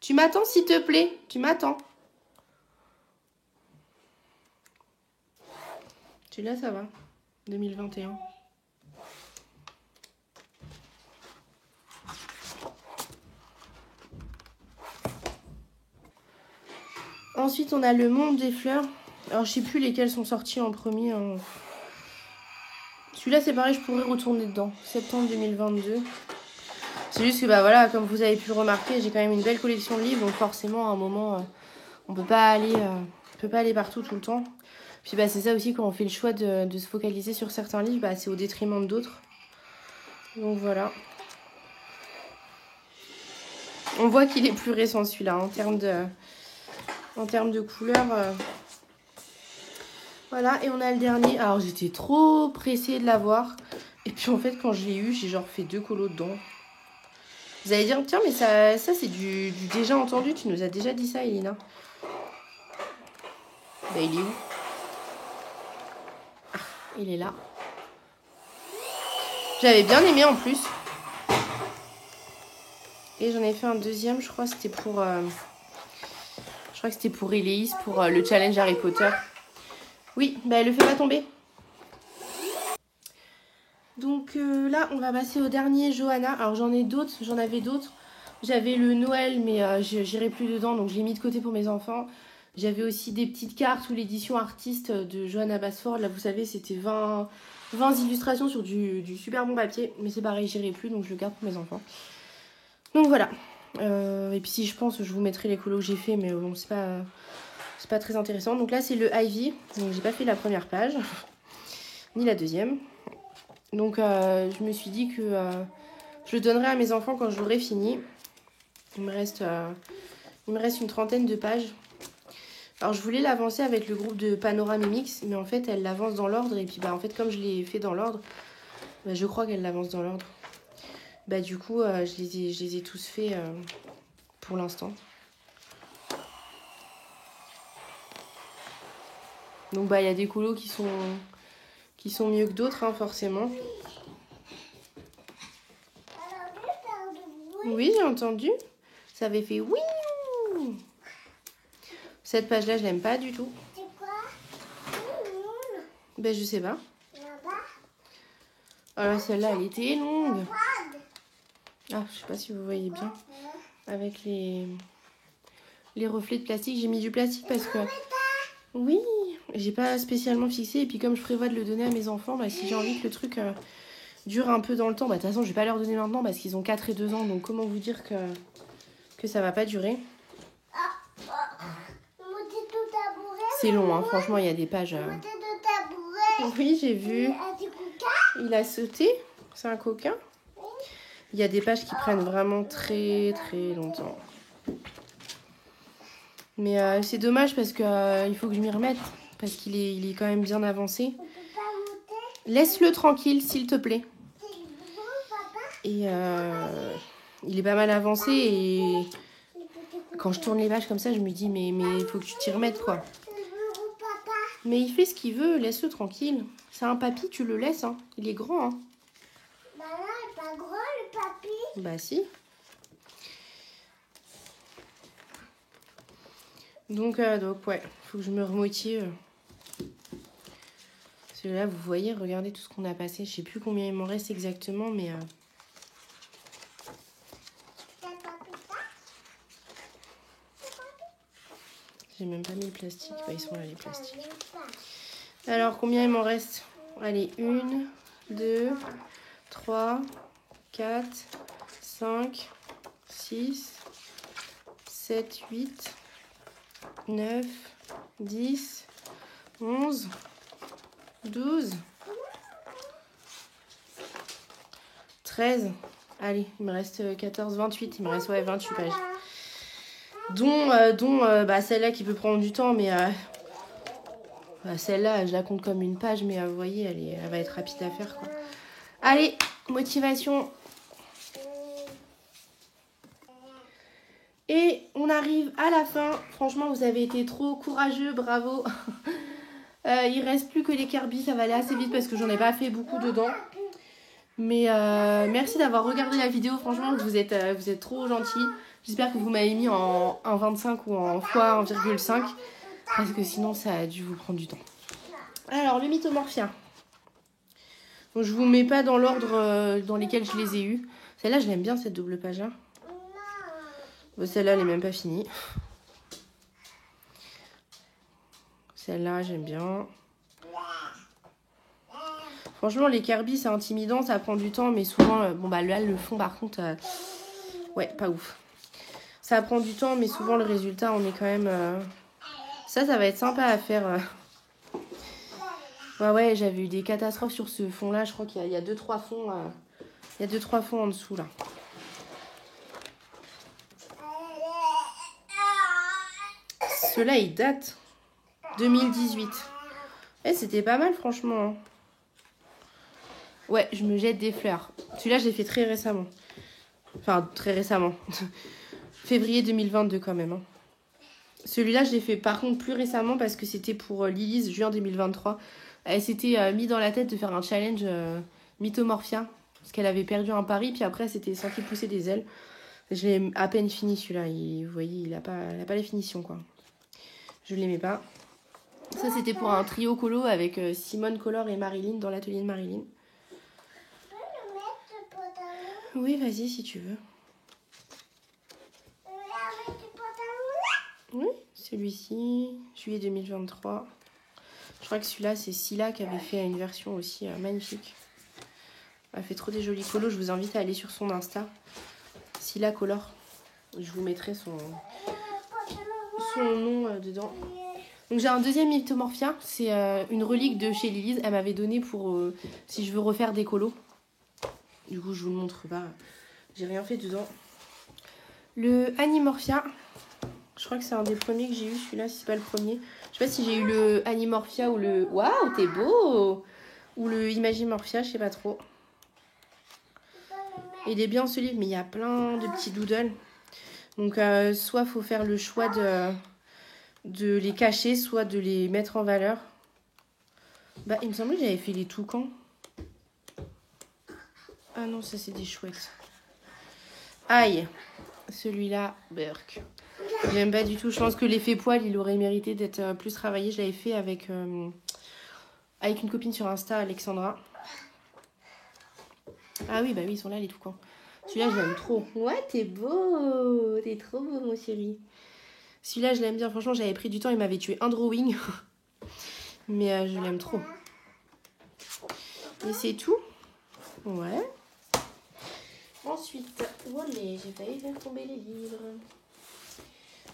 Tu m'attends, s'il te plaît. Tu m'attends. Celui-là, ça va. 2021. Ensuite, on a le monde des fleurs. Alors, je sais plus lesquels sont sortis en premier. Hein. Celui-là, c'est pareil, je pourrais retourner dedans. Septembre 2022. C'est juste que, bah voilà, comme vous avez pu le remarquer, j'ai quand même une belle collection de livres. Donc, forcément, à un moment, on peut pas aller partout tout le temps. Puis, bah, c'est ça aussi, quand on fait le choix de se focaliser sur certains livres, bah, c'est au détriment d'autres. Donc, voilà. On voit qu'il est plus récent, celui-là, en termes de couleurs. Voilà, et on a le dernier. Alors, j'étais trop pressée de l'avoir. Et puis, en fait, quand je l'ai eu, j'ai genre fait 2 colos dedans. Vous allez dire, tiens, mais ça c'est du déjà entendu. Tu nous as déjà dit ça, Elina. Bah, il est où? Ah, il est là. J'avais bien aimé en plus. Et j'en ai fait un deuxième, je crois que c'était pour... Je crois que c'était pour Elise, pour le challenge Harry Potter. Oui, bah le fais pas tomber. Donc là, on va passer au dernier Johanna. Alors j'en avais d'autres. J'avais le Noël, mais j'irai plus dedans, donc je l'ai mis de côté pour mes enfants. J'avais aussi des petites cartes ou l'édition artiste de Johanna Basford. Là, vous savez, c'était 20 illustrations sur du super bon papier. Mais c'est pareil, j'irai plus, donc je le garde pour mes enfants. Donc voilà. Et puis si je pense, je vous mettrai les colos que j'ai fait, mais bon, c'est pas très intéressant. Donc là, c'est le Ivy. Donc j'ai pas fait la première page, ni la deuxième. Donc je me suis dit que je le donnerai à mes enfants quand je l'aurai fini. Il me reste une 30aine de pages. Alors je voulais l'avancer avec le groupe de Panoramimix, mais en fait elle l'avance dans l'ordre. Et puis bah en fait comme je l'ai fait dans l'ordre, bah, je crois qu'elle l'avance dans l'ordre. Bah du coup je les ai tous faits pour l'instant. Donc bah il y a des colos qui sont mieux que d'autres, hein, forcément. Oui, j'ai entendu. Ça avait fait oui. Cette page-là, je l'aime pas du tout. C'est quoi? Ben, je sais pas. Là-bas. Alors celle-là, elle était longue. Ah, je sais pas si vous voyez bien. Avec les reflets de plastique. J'ai mis du plastique parce que... Oui, j'ai pas spécialement fixé. Et puis comme je prévois de le donner à mes enfants, bah, si j'ai envie que le truc dure un peu dans le temps, bah, de toute façon, je vais pas leur donner maintenant parce qu'ils ont 4 et 2 ans. Donc comment vous dire que ça va pas durer. C'est long, hein. Franchement, il y a des pages... Oui, j'ai vu. Il a sauté. C'est un coquin. Il y a des pages qui prennent vraiment très très longtemps. Mais c'est dommage parce que il faut que je m'y remette. Parce qu'il est quand même bien avancé. Laisse-le tranquille, s'il te plaît. Et il est pas mal avancé. Et quand je tourne les pages comme ça, je me dis mais il faut que tu t'y remettes, quoi. Mais il fait ce qu'il veut, laisse-le tranquille. C'est un papy, tu le laisses, hein. Il est grand, hein. Bah là, il est pas grand, le papy. Bah si. Donc ouais, faut que je me remotive. Parce que là, vous voyez, regardez tout ce qu'on a passé. Je sais plus combien il m'en reste exactement, mais... J'ai même pas mis le plastique. Bah, ils sont là, les plastiques. Alors, combien il m'en reste? Allez, 1, 2, 3, 4, 5, 6, 7, 8, 9, 10, 11, 12, 13. Allez, il me reste 14, 28. Il me reste 28 pages. Dont celle-là qui peut prendre du temps, mais celle-là, je la compte comme une page, mais vous voyez, elle va être rapide à faire, quoi. Allez, motivation. Et on arrive à la fin. Franchement, vous avez été trop courageux, bravo. Il reste plus que les Kirby, ça va aller assez vite parce que j'en ai pas fait beaucoup dedans. Mais merci d'avoir regardé la vidéo, franchement, vous êtes trop gentils. J'espère que vous m'avez mis en 1,25 ou en x1,5 parce que sinon ça a dû vous prendre du temps. Alors, le Mythomorphia. Donc, je vous mets pas dans l'ordre dans lesquels je les ai eus. Celle-là, je l'aime bien, cette double page-là. Bon, celle-là, elle est même pas finie. Celle-là, j'aime bien. Franchement, les Kirby, c'est intimidant, ça prend du temps, mais souvent... là, le fond, par contre... ouais, pas ouf. Ça prend du temps, mais souvent, le résultat, on est quand même... Ça va être sympa à faire. Ouais, j'avais eu des catastrophes sur ce fond-là. Je crois qu'il y a 2-3 fonds... Il y a 2-3 fonds en dessous, là. Ceux-là, ils datent 2018. C'était pas mal, franchement. Ouais, je me jette des fleurs. Celui-là, je l'ai fait très récemment. Enfin, très récemment. Février 2022, quand même. Hein. Celui-là, je l'ai fait, par contre, plus récemment parce que c'était pour Lilith, juin 2023. Elle s'était mis dans la tête de faire un challenge Mythomorphia. Parce qu'elle avait perdu un pari, puis après, elle s'était sentie pousser des ailes. Je l'ai à peine fini, celui-là. Vous voyez, il a pas la finition, quoi. Je l'aimais pas. Ça, c'était pour un trio colo avec Simone Color et Marilyn dans l'atelier de Marilyn. Tu peux le mettre, ce pantalon? Oui, vas-y, si tu veux. Avec ce pantalon-là? Oui, celui-ci, juillet 2023. Je crois que celui-là, c'est Scylla qui avait fait une version aussi magnifique. Elle fait trop des jolis colos. Je vous invite à aller sur son Insta. Scylla Color. Je vous mettrai son nom dedans. Donc j'ai un deuxième Mythomorphia. C'est une relique de chez Lilith. Elle m'avait donné pour si je veux refaire des colos. Du coup, je vous le montre pas. J'ai rien fait dedans. Le Animorphia. Je crois que c'est un des premiers que j'ai eu, celui-là, si c'est pas le premier. Je sais pas si j'ai eu le Animorphia ou le... Waouh, t'es beau! Ou le Imagimorphia, je sais pas trop. Il est bien ce livre, mais il y a plein de petits doodles. Donc, soit faut faire le choix de les cacher, soit de les mettre en valeur. Bah, il me semblait que j'avais fait les toucans. Ah non, ça, c'est des chouettes. Aïe! Celui-là, Burk. J'aime pas du tout. Je pense que l'effet poil, il aurait mérité d'être plus travaillé. Je l'avais fait avec une copine sur Insta, Alexandra. Ah oui, bah oui, ils sont là les toucans. Celui-là, je l'aime trop. Ouais, t'es beau. T'es trop beau, mon chéri. Celui-là, je l'aime bien. Franchement, j'avais pris du temps. Il m'avait tué un drawing. Mais je l'aime trop. Et c'est tout. Ouais. Ensuite, olé, j'ai failli faire tomber les livres.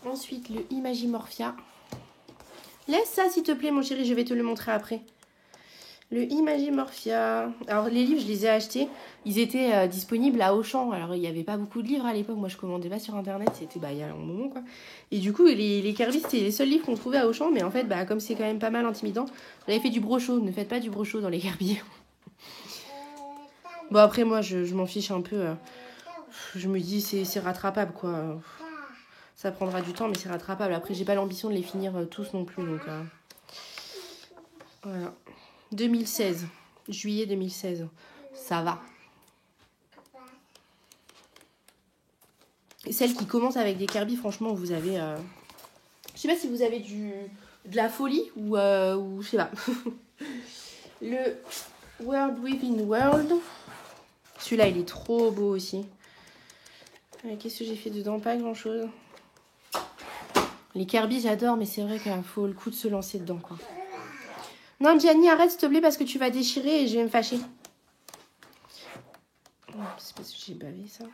Ensuite, le Imagimorphia. Laisse ça, s'il te plaît, mon chéri. Je vais te le montrer après. Le Imagimorphia. Alors, les livres, je les ai achetés. Ils étaient disponibles à Auchan. Alors, il n'y avait pas beaucoup de livres à l'époque. Moi, je commandais pas sur Internet. C'était il y a un moment, quoi. Et du coup, les Kirby, c'était les seuls livres qu'on trouvait à Auchan. Mais en fait, comme c'est quand même pas mal intimidant, j'avais fait du brochot. Ne faites pas du brochot dans les Kirby. Bon, après, moi, je m'en fiche un peu. Je me dis, c'est rattrapable, quoi. Ça prendra du temps, mais c'est rattrapable. Après, j'ai pas l'ambition de les finir tous non plus. Donc, voilà. 2016. Juillet 2016. Ça va. Et celle qui commence avec des Kirby, franchement, vous avez... Je sais pas si vous avez de la folie ou je sais pas. Le World Within World. Celui-là, il est trop beau aussi. Qu'est-ce que j'ai fait dedans? Pas grand-chose. Les Kirby, j'adore, mais c'est vrai qu'il faut le coup de se lancer dedans, quoi. Non, Gianni, arrête, s'il te plaît, parce que tu vas déchirer et je vais me fâcher. C'est parce que j'ai bavé, ça.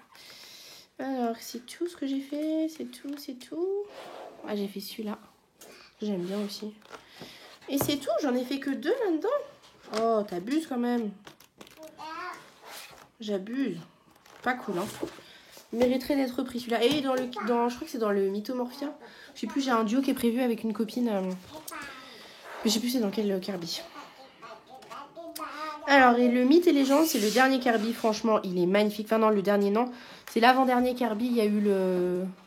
Alors, c'est tout ce que j'ai fait. C'est tout. Ah, j'ai fait celui-là. J'aime bien aussi. Et c'est tout, j'en ai fait que 2 là-dedans. Oh, t'abuses quand même. J'abuse. Pas cool, hein. Il mériterait d'être repris celui-là. Et je crois que c'est dans le Mythomorphia. Je sais plus, j'ai un duo qui est prévu avec une copine. Mais je sais plus c'est dans quel Kirby. Alors, et le Mythe et Légende, c'est le dernier Kirby. Franchement, il est magnifique. Enfin, non, le dernier, non. C'est l'avant-dernier Kirby. Il y a eu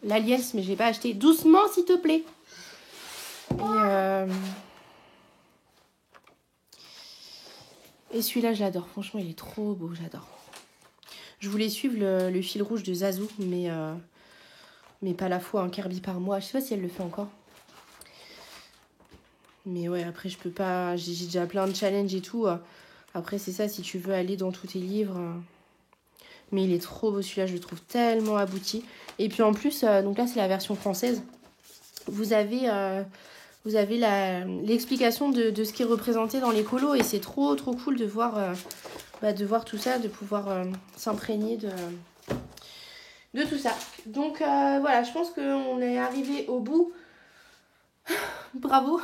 l'Aliens, mais je l'ai pas acheté. Doucement, s'il te plaît. Et celui-là, je l'adore. Franchement, il est trop beau. J'adore. Je voulais suivre le fil rouge de Zazu, mais pas la fois un Kirby par mois. Je sais pas si elle le fait encore. Mais ouais, après, je peux pas... J'ai déjà plein de challenges et tout. Après, c'est ça, si tu veux aller dans tous tes livres. Mais il est trop beau, celui-là. Je le trouve tellement abouti. Et puis, en plus, donc là, c'est la version française. Vous avez l'explication de ce qui est représenté dans les colos. Et c'est trop, trop cool de voir tout ça, de pouvoir s'imprégner de tout ça. Donc, voilà, je pense qu'on est arrivé au bout... Bravo.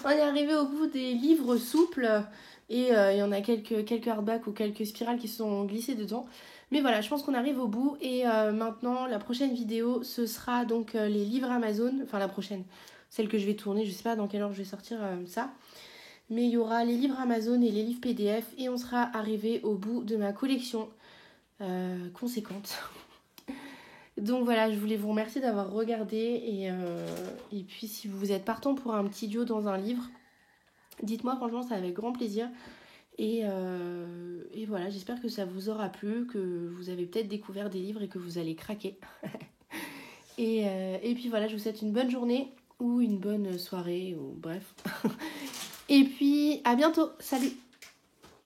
On est arrivé au bout des livres souples et il y en a quelques hardbacks ou quelques spirales qui se sont glissées dedans. Mais voilà, je pense qu'on arrive au bout et maintenant la prochaine vidéo ce sera donc les livres Amazon, enfin la prochaine, celle que je vais tourner, je sais pas dans quelle heure je vais sortir ça. Mais il y aura les livres Amazon et les livres PDF et on sera arrivé au bout de ma collection conséquente. Donc voilà, je voulais vous remercier d'avoir regardé et puis si vous êtes partant pour un petit duo dans un livre, dites-moi, franchement c'est avec grand plaisir. Et voilà, j'espère que ça vous aura plu, que vous avez peut-être découvert des livres et que vous allez craquer. et puis voilà, je vous souhaite une bonne journée ou une bonne soirée, ou bref. Et puis à bientôt, salut!